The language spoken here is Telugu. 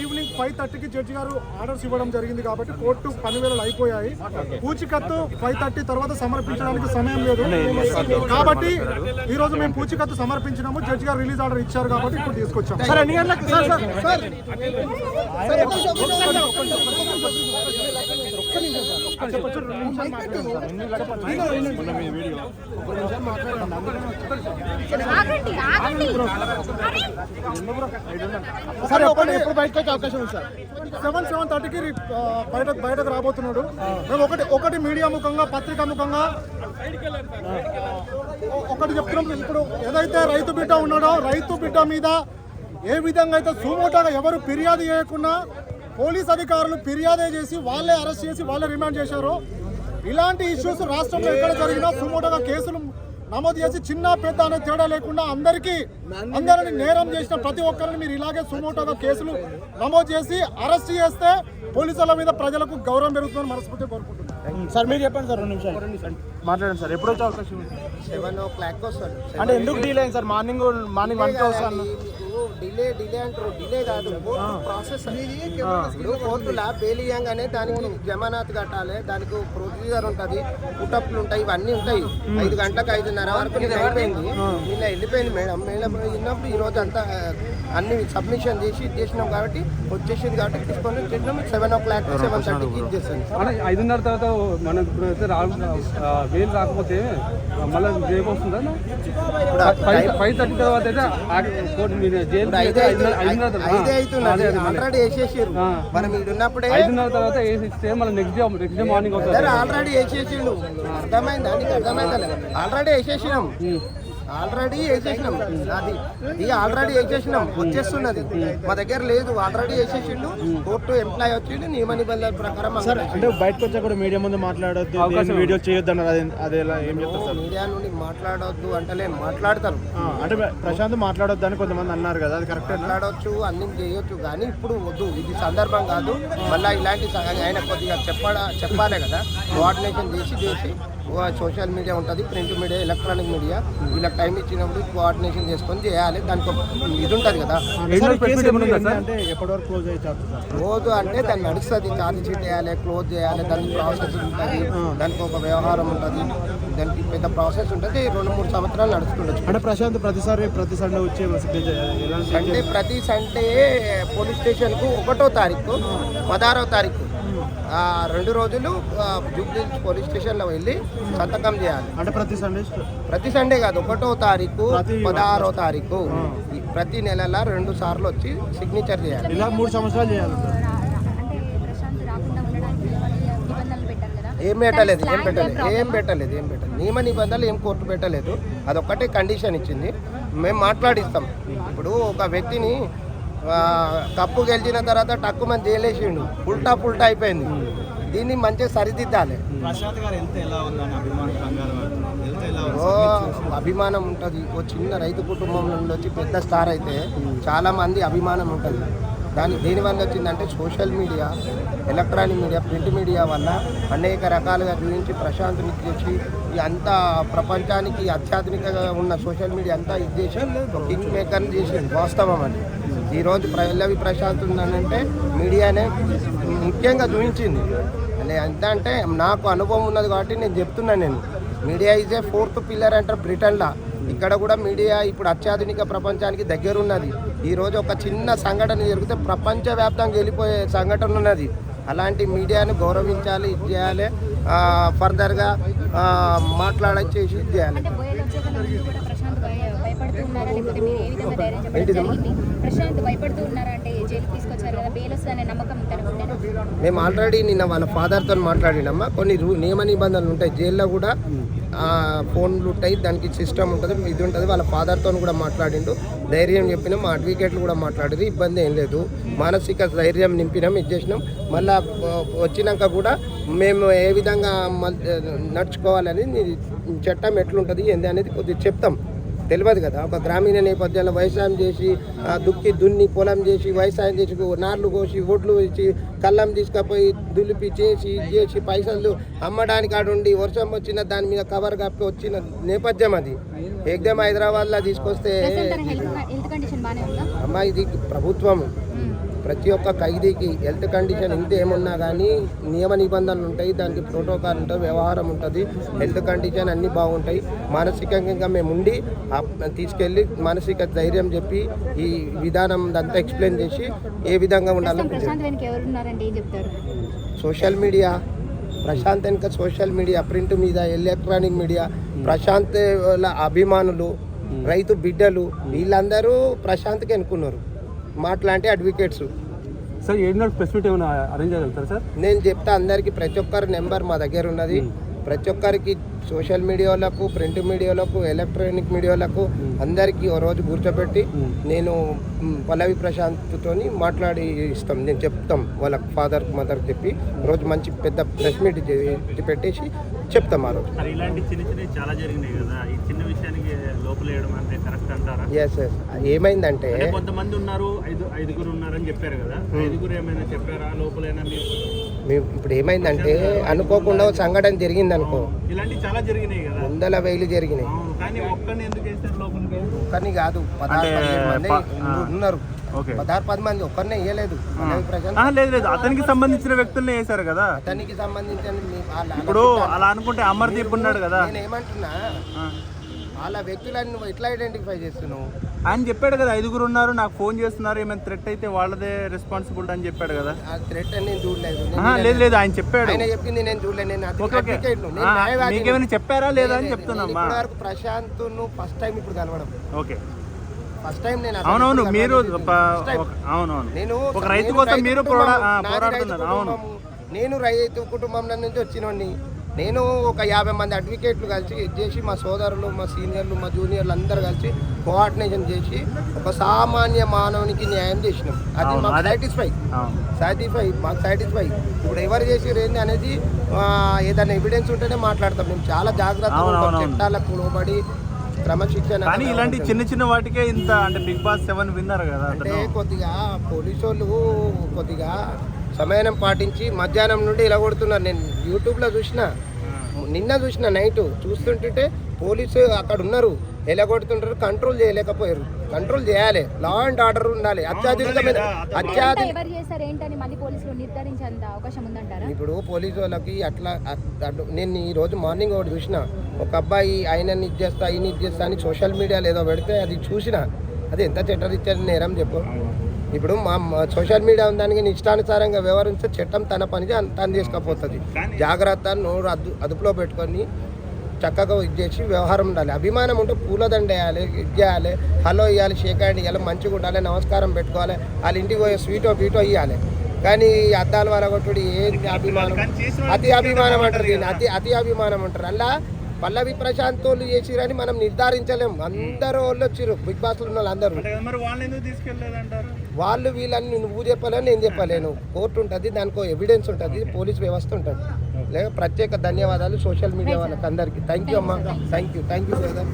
ఈవినింగ్ 5:30కి జడ్జి గారు ఆర్డర్స్ ఇవ్వడం జరిగింది కాబట్టి కోర్టు పని వేళలు అయిపోయాయి. పూచికత్తు 5:30 తర్వాత సమర్పించడానికి సమయం లేదు కాబట్టి ఈ రోజు మేము పూచికత్తు సమర్పించినాము. జడ్జి గారు రిలీజ్ ఆర్డర్ ఇచ్చారు కాబట్టి ఇప్పుడు తీసుకొచ్చాము. సరే ఎప్పుడు బయటకు వచ్చే అవకాశం ఉంది సార్? 7:30కి బయటకు రాబోతున్నాడు. మేము ఒకటి మీడియా ముఖంగా పత్రికా ముఖంగా ఒకటి చెప్తున్నాం. ఇప్పుడు ఏదైతే రైతు బిడ్డ ఉన్నాడో రైతు బిడ్డ మీద ఏ విధంగా అయితే సుమోటాగా ఎవరు ఫిర్యాదు చేయకుండా పోలీస్ అధికారులు ఫిర్యాదే చేసి వాళ్ళే అరెస్ట్ చేసి వాళ్ళే రిమాండ్ చేశారు. ఇలాంటి ఇష్యూస్ రాష్ట్రంలో ఎక్కడ జరిగినా సుమోటోగా కేసులు నమోదు చేసి చిన్న పెద్ద అనే తేడా లేకుండా అందరిని నేరం చేసిన ప్రతి ఒక్కరిని మీరు ఇలాగే సుమోటోగా కేసులు నమోదు చేసి అరెస్ట్ చేస్తే పోలీసుల మీద ప్రజలకు గౌరవం పెరుగుతుందని మనస్ఫూర్తిగా కోరుకుంటున్నాను. సార్ మీరు చెప్పండి సార్, 2 నిమిషాలు మాట్లాడండి సార్. ఎప్పుడు వచ్చే అవకాశం ఉంది? 7 o'clock వస్తాడు. అంటే ఎందుకు డిలే అయింది సార్? మార్నింగ్ 1కి వస్తాను. డిలే అంటారు, డిలే కాదు, ప్రాసెస్. ఇప్పుడు కోర్టులా బెయిల్ ఇవ్వగానే దానికి జమానత్ కట్టాలి, దానికి ప్రొసీజర్ ఉంటుంది, పుటప్లు ఉంటాయి, ఇవన్నీ ఉంటాయి. 5 గంటలకు 5:30 వరకు నిన్న అయిపోయింది. నిన్న వెళ్ళిపోయింది మేడం వెళ్ళినప్పుడు ఈ రోజు అంతా అన్ని సబ్మిషన్ చేసినాం కాబట్టి వచ్చేసింది కాబట్టి తీసుకొని చేసినాం. 7 o'clock 7:30కి ఇచ్చేస్తాను. 5:30 తర్వాత మనకు వేలు రాకపోతే మళ్ళీ రేపు వస్తుందా? 5:30 తర్వాత అయితే 5 అవుతున్నది ఆల్రెడీ వేసేసారు. మనం ఇక్కడ ఉన్నప్పుడే 5:30 తర్వాత వేసిస్తే మళ్ళీ నెక్స్ట్ డే మార్నింగ్ అవుతుంది. ఆల్రెడీ వేసేసిండు. అర్థమైందా? నీకు అర్థమైందా? ఆల్రెడీ వేసేసినాం ఆల్రెడీ వేసేసినాం వచ్చేస్తున్నది. మా దగ్గర లేదు, ఆల్రెడీ వేసేసిండు. కోర్టు ఎంప్లాయ్ వచ్చిండు, నియమ నిబంధనల ప్రకారం. అంటే బయటకు వచ్చా కూడా మీడియా ముందు మాట్లాడొద్దు, వీడియో చేయొద్దు అన్నారు. అదే ఏం చెప్తారు? మీడియా నుండి మాట్లాడొద్దు అంటే మాట్లాడతారు. అంటే ప్రశాంత్ మాట్లాడొద్దు అని కొంతమంది అన్నారు కదా, అది కరెక్ట్? మాట్లాడొచ్చు, అన్ని చేయొచ్చు, కానీ ఇప్పుడు వద్దు, ఇది సందర్భం కాదు. మళ్ళీ ఇలాంటి ఆయన కొద్దిగా చెప్పాలి కదా. కోఆర్డినేషన్ చేసి సోషల్ మీడియా ఉంటుంది, ప్రింట్ మీడియా, ఎలక్ట్రానిక్ మీడియా, వీళ్ళకి టైం ఇచ్చినప్పుడు కోఆర్డినేషన్ చేసుకొని చేయాలి. దానికి ఇది ఉంటుంది కదా. క్లోజ్ అంటే దాన్ని నడుస్తుంది, ఛార్జ్ షీట్ వేయాలి, క్లోజ్ చేయాలి, దానికి ప్రాసెస్ ఉంటుంది, దానికి ఒక వ్యవహారం ఉంటుంది, దానికి పెద్ద ప్రాసెస్ ఉంటుంది. 2-3 సంవత్సరాలు నడుస్తుండొచ్చు. అంటే ప్రశాంత్ ప్రతి సండే వచ్చే అంటే ప్రతి సండే పోలీస్ స్టేషన్కు 1వ తారీఖు 16వ తారీఖు 2 రోజులు జూబ్లీ పోలీస్ స్టేషన్లో వెళ్ళి సంతకం చేయాలి. అంటే ప్రతి సండే కాదు, 1వ తారీఖు 16వ తారీఖు ప్రతి నెలలో 2 సార్లు వచ్చి సిగ్నేచర్ చేయాలి. ఇలా 3 సంవత్సరాలు చేయాలి. ఏం పెట్టలేదు నియమ నిబంధనలు ఏం కోర్టు పెట్టలేదు. అదొక్కటే కండిషన్ ఇచ్చింది, మేము మాట్లాడిస్తాం. ఇప్పుడు ఒక వ్యక్తిని కప్పు గెలిచిన తర్వాత టక్కు మంది జైలేసిండు, పుల్టా అయిపోయింది. దీన్ని మంచిగా సరిదిద్దాలి. అభిమానం ఉంటుంది. ఓ చిన్న రైతు కుటుంబం నుండి వచ్చి పెద్ద స్టార్ అయితే చాలామంది అభిమానం ఉంటుంది. దేనివల్ల వచ్చిందంటే social media, electronic media, print media వల్ల అనేక రకాలుగా చూపించి ప్రశాంత్ని చేసి అంతా ప్రపంచానికి అత్యాధునికంగా ఉన్న సోషల్ మీడియా అంతా ఇది చేసి కింగ్ మేకర్ని చేసింది. వాస్తవం అండి. ఈరోజు పల్లవి ప్రశాంత్ ఉందనంటే మీడియానే ముఖ్యంగా చూపించింది. ఎంత అంటే నాకు అనుభవం ఉన్నది కాబట్టి నేను చెప్తున్నాను. Media is a 4th pillar అంటారు బ్రిటన్లో. ఇక్కడ కూడా మీడియా ఇప్పుడు అత్యాధునిక ప్రపంచానికి దగ్గరున్నది. ఈరోజు ఒక చిన్న సంఘటన జరిగితే ప్రపంచవ్యాప్తంగా వెళ్ళిపోయే సంఘటన ఉన్నది. అలాంటి మీడియాను గౌరవించాలి, ఇది చేయాలి, ఫర్దర్గా మాట్లాడచ్చేసి ఇది చేయాలి. మేము ఆల్రెడీ నిన్న వాళ్ళ ఫాదర్తో మాట్లాడినమ్మా. కొన్ని నియమ నిబంధనలు ఉంటాయి జైల్లో కూడా, ఫోన్లు ఉంటాయి, దానికి సిస్టమ్ ఉంటుంది, ఇది ఉంటుంది. వాళ్ళ ఫాదర్తో కూడా మాట్లాడిండు, ధైర్యం చెప్పినాం. మా అడ్వకేట్లు కూడా మాట్లాడారు, ఇబ్బంది ఏం లేదు. మానసిక ధైర్యం నింపినాం, ఇది చేసినాం. మళ్ళీ వచ్చినాక కూడా మేము ఏ విధంగా నడుచుకోవాలని చట్టం ఎట్లుంటుంది ఏంది అనేది కొద్దిగా చెప్తాం. తెలియదు కదా. ఒక గ్రామీణ నేపథ్యంలో వ్యవసాయం చేసి దున్ని పొలం చేసి వ్యవసాయం చేసి నార్లు కోసి ఒడ్లు వేసి కళ్ళం తీసుకుపోయి దులిపి చేసి పైసలు అమ్మడానికి ఆడుండి వర్షం వచ్చిన దాని మీద కవర్ కప్పి వచ్చిన నేపథ్యం అది. ఏకదం హైదరాబాద్లో తీసుకొస్తే హెల్త్ కండిషన్ బాగానే ఉందా? అమ్మ ఇది ప్రభుత్వం ప్రతి ఒక్క ఖైదీకి హెల్త్ కండిషన్ ఇంత ఏమున్నా కానీ నియమ నిబంధనలు ఉంటాయి, దానికి ప్రోటోకాల్ ఉంటుంది, వ్యవహారం ఉంటుంది, హెల్త్ కండిషన్ అన్నీ బాగుంటాయి. మానసికంగా మేము ఉండి తీసుకెళ్ళి మానసిక ధైర్యం చెప్పి ఈ విధానం అంతా ఎక్స్ప్లెయిన్ చేసి ఏ విధంగా ఉండాలో ప్రశాంత్ వెనక ఎవరు ఉన్నారండి, ఏం చెప్తారు? సోషల్ మీడియా, ప్రశాంత్ వెనుక సోషల్ మీడియా, ప్రింట్ మీద, ఎలక్ట్రానిక్ మీడియా, ప్రశాంత్ వాళ్ళ అభిమానులు, రైతు బిడ్డలు వీళ్ళందరూ ప్రశాంత్కి అనుకున్నారు. మాట్లాంటి అడ్వకేట్స్. సార్ 7 నాడు ప్రెస్ మీట్ ఏమైనా అరేంజ్ చేయగలుగుతారు సార్? నేను చెప్తా అందరికి, ప్రతి ఒక్కరి నెంబర్ మా దగ్గర ఉన్నది. ప్రతి ఒక్కరికి సోషల్ మీడియాలకు, ప్రింట్ మీడియాలకు, ఎలక్ట్రానిక్ మీడియాలకు అందరికీ ఓ రోజు కూర్చోబెట్టి నేను పల్లవి ప్రశాంత్తో మాట్లాడి ఇస్తాం. నేను చెప్తాం వాళ్ళ ఫాదర్ మదర్ చెప్పి రోజు మంచి పెద్ద ప్రెస్ మీట్ పెట్టేసి చెప్తాం ఆ రోజు. ఇలాంటి చిన్న చిన్నవి చాలా జరిగినాయి కదా, ఈ చిన్న విషయానికి లోపలేయడం అంటే కరెక్ట్ అంటారా? Yes yes. ఏమైందంటే కొంతమంది ఉన్నారు, ఐదుగురు ఉన్నారని చెప్పారు కదా, ఐదుగురు ఏమైనా చెప్పారా లోపలైనా? మేము ఇప్పుడు ఏమైందంటే అనుకోకుండా సంఘటన జరిగింది అనుకో, ఇలాంటి చాలా జరిగినాయి కదా, 100,000 జరిగినాయి. కానీ ఒక్కరిని ఎందుకు వేస్తారు లోపలికి? ఒక్కరిని కాదు, 16-17 మంది ఉన్నారు. 16-10 మంది ఒక్కరినే వేయలేదు. లేదు, అతనికి సంబంధించిన వ్యక్తుల్ని వేశారు కదా. అతనికి సంబంధించిన ఇప్పుడు అలా అనుకుంటే అమర్దీప్ ఉన్నాడు కదా, నేను ఏమంటున్నా, వాళ్ళ వ్యక్తులని నువ్వు ఎట్లా ఐడెంటిఫై చేస్తున్నావు? ఆయన చెప్పాడు కదా 5గురు ఉన్నారు, నాకు ఫోన్ చేస్తున్నారు, ఏమైనా థ్రెట్ అయితే వాళ్ళదే రెస్పాన్సిబిలిటీ అని చెప్పాడు కదా. ఆ థ్రెట్ అని నేను చూడలేదు. లేదు ఆయన చెప్పాడు, ఆయన చెప్పింది నేను చూడలేదు. నేను మీకేమైనా చెప్పారా లేదా అని చెప్తున్నా. ప్రశాంత్ ఫస్ట్ టైం ఇప్పుడు కలవడం. ఓకే, ఫస్ట్ టైం నేను. అవునవును, మీరు అవునవును, నేను ఒక రైతు కోసం మీరు పోరాడుతున్నారు. అవును, నేను రైతు కుటుంబం నుంచి వచ్చినోడిని. నేను ఒక 50 మంది అడ్వకేట్లు కలిసి చేసి మా సోదరులు, మా సీనియర్లు, మా జూనియర్లు అందరు కలిసి కోఆర్డినేషన్ చేసి ఒక సామాన్య మానవునికి న్యాయం చేసినాం. అది మాకు సాటిస్ఫై. ఇప్పుడు ఎవరు చేసి ఏంది అనేది ఏదైనా ఎవిడెన్స్ ఉంటేనే మాట్లాడతాం. మేము చాలా జాగ్రత్తగా ఉంటాం, చట్టాలకు లోబడి క్రమశిక్షణ. కానీ ఇలాంటి చిన్న చిన్న వాటికే ఇంత అంటే బిగ్ బాస్ 7 విన్నర్ కదా. అంటే కొద్దిగా పోలీసు వాళ్ళు కొద్దిగా సమయం పాటించి మధ్యాహ్నం నుండి ఇలా కొడుతున్నారు. నేను యూట్యూబ్లో నిన్న చూసిన నైట్ చూస్తుంటే పోలీసు అక్కడ ఉన్నారు, ఎలా కొడుతుంటారు, కంట్రోల్ చేయలేకపోయారు. కంట్రోల్ చేయాలి, లా అండ్ ఆర్డర్ ఉండాలి. ఇప్పుడు పోలీసు వాళ్ళకి అట్లా నేను ఈ రోజు మార్నింగ్ ఒకటి చూసిన, ఒక అబ్బాయి ఆయనని ఇది చేస్తా అని సోషల్ మీడియాలో ఏదో పెడితే అది చూసిన, అది ఎంత చట్టరీత్యా నేరం చెప్పు. ఇప్పుడు మా సోషల్ మీడియా దానికి ఇష్టానుసారంగా వ్యవహరిస్తే చట్టం తన పని తను తీసుకపోతుంది. జాగ్రత్త, నోరు అదుపులో పెట్టుకొని చక్కగా ఇది చేసి వ్యవహారం ఉండాలి. అభిమానం ఉంటే పూలదండ వేయాలి, ఇది చేయాలి, హలో ఇవ్వాలి, షేక్ హ్యాండ్ ఇవ్వాలి, మంచిగా ఉండాలి, నమస్కారం పెట్టుకోవాలి, వాళ్ళ ఇంటికి పోయే స్వీటో బీటో ఇవ్వాలి. కానీ అద్దాల వరగొట్టుడు ఏంటి అభిమానం, అతి అభిమానం అంటారు. దీన్ని అతి అభిమానం అంటారు. అలా పల్లవి ప్రశాంత్ వాళ్ళు చేసిరని మనం నిర్ధారించలేము. అందరూ వాళ్ళు వచ్చారు, బిగ్ బాస్లో ఉన్న వాళ్ళందరూ. వాళ్ళు వీళ్ళని నువ్వు చెప్పలేను, నేను చెప్పలేను. కోర్టు ఉంటుంది, దానికో ఎవిడెన్స్ ఉంటుంది, పోలీస్ వ్యవస్థ ఉంటుంది. లేక ప్రత్యేక ధన్యవాదాలు సోషల్ మీడియా వాళ్ళకి అందరికీ. థ్యాంక్ యూ అమ్మా, థ్యాంక్ యూ బ్రదర్.